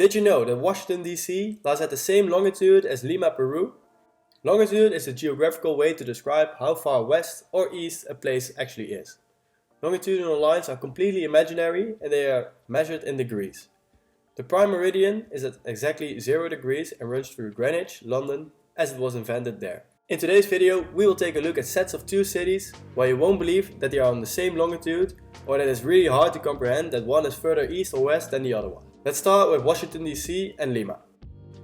Did you know that Washington DC lies at the same longitude as Lima, Peru? Longitude is a geographical way to describe how far west or east a place actually is. Longitudinal lines are completely imaginary and they are measured in degrees. The prime meridian is at exactly 0 degrees and runs through Greenwich, London, as it was invented there. In today's video we will take a look at sets of two cities where you won't believe that they are on the same longitude or that it's really hard to comprehend that one is further east or west than the other one. Let's start with Washington DC and Lima.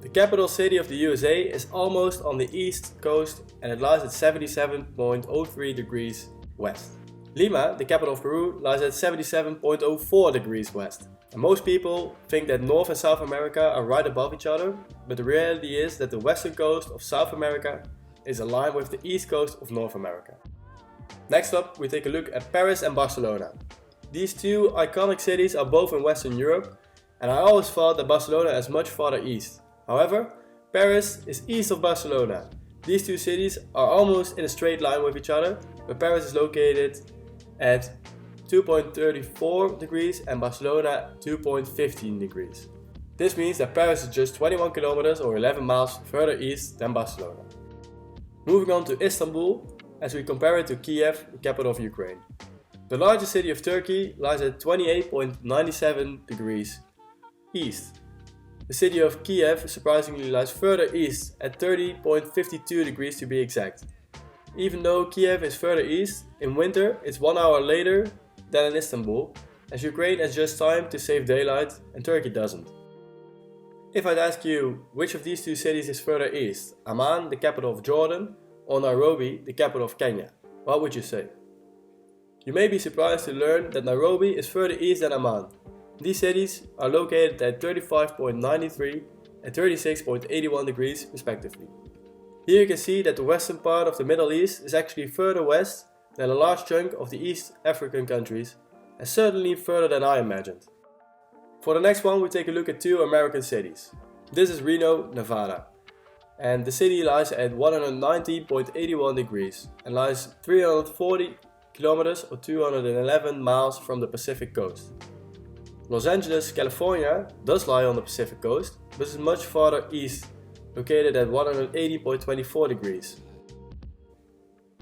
The capital city of the USA is almost on the east coast and it lies at 77.03 degrees west. Lima, the capital of Peru, lies at 77.04 degrees west. And most people think that North and South America are right above each other, but the reality is that the western coast of South America is aligned with the east coast of North America. Next up, we take a look at Paris and Barcelona. These two iconic cities are both in Western Europe, and I always thought that Barcelona is much farther east. However, Paris is east of Barcelona. These two cities are almost in a straight line with each other, but Paris is located at 2.34 degrees and Barcelona 2.15 degrees. This means that Paris is just 21 kilometers or 11 miles further east than Barcelona. Moving on to Istanbul, as we compare it to Kiev, the capital of Ukraine. The largest city of Turkey lies at 28.97 degrees east. The city of Kiev surprisingly lies further east at 30.52 degrees to be exact. Even though Kiev is further east, in winter it's 1 hour later than in Istanbul, as Ukraine has just time to save daylight and Turkey doesn't. If I'd ask you which of these two cities is further east, Amman, the capital of Jordan, or Nairobi, the capital of Kenya, what would you say? You may be surprised to learn that Nairobi is further east than Amman. These cities are located at 35.93 and 36.81 degrees respectively. Here you can see that the western part of the Middle East is actually further west than a large chunk of the East African countries, and certainly further than I imagined. For the next one we take a look at two American cities. This is Reno, Nevada, and the city lies at 119.81 degrees and lies 340 kilometers or 211 miles from the Pacific coast. Los Angeles, California does lie on the Pacific coast, but is much farther east, located at 180.24 degrees.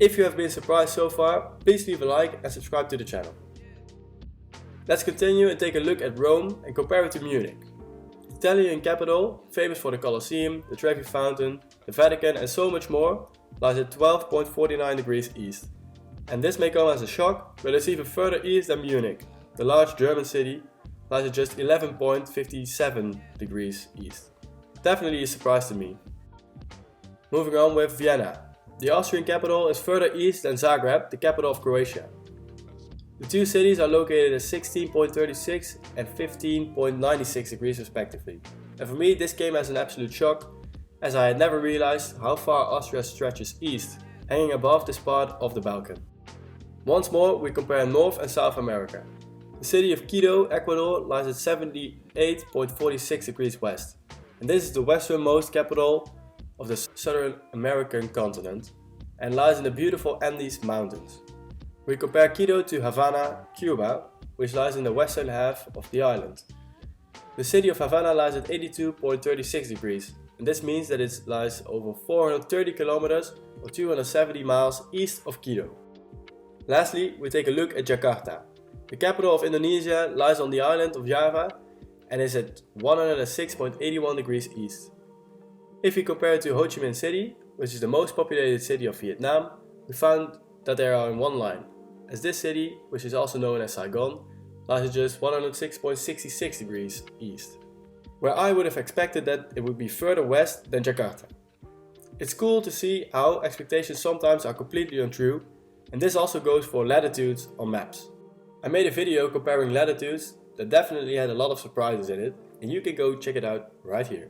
If you have been surprised so far, please leave a like and subscribe to the channel. Let's continue and take a look at Rome and compare it to Munich. The Italian capital, famous for the Colosseum, the Trevi Fountain, the Vatican and so much more, lies at 12.49 degrees east. And this may come as a shock, but it's even further east than Munich. The large German city lies at just 11.57 degrees east. Definitely a surprise to me. Moving on with Vienna. The Austrian capital is further east than Zagreb, the capital of Croatia. The two cities are located at 16.36 and 15.96 degrees respectively. And for me this came as an absolute shock, as I had never realized how far Austria stretches east, hanging above this part of the Balkan. Once more we compare North and South America. The city of Quito, Ecuador lies at 78.46 degrees west. And this is the westernmost capital of the Southern American continent and lies in the beautiful Andes Mountains. We compare Quito to Havana, Cuba, which lies in the western half of the island. The city of Havana lies at 82.36 degrees, and this means that it lies over 430 kilometers or 270 miles east of Quito. Lastly, we take a look at Jakarta. The capital of Indonesia lies on the island of Java and is at 106.81 degrees east. If we compare it to Ho Chi Minh City, which is the most populated city of Vietnam, we found that they are in one line, as this city, which is also known as Saigon, lies at just 106.66 degrees east, where I would have expected that it would be further west than Jakarta. It's cool to see how expectations sometimes are completely untrue, and this also goes for latitudes on maps. I made a video comparing latitudes that definitely had a lot of surprises in it, and you can go check it out right here.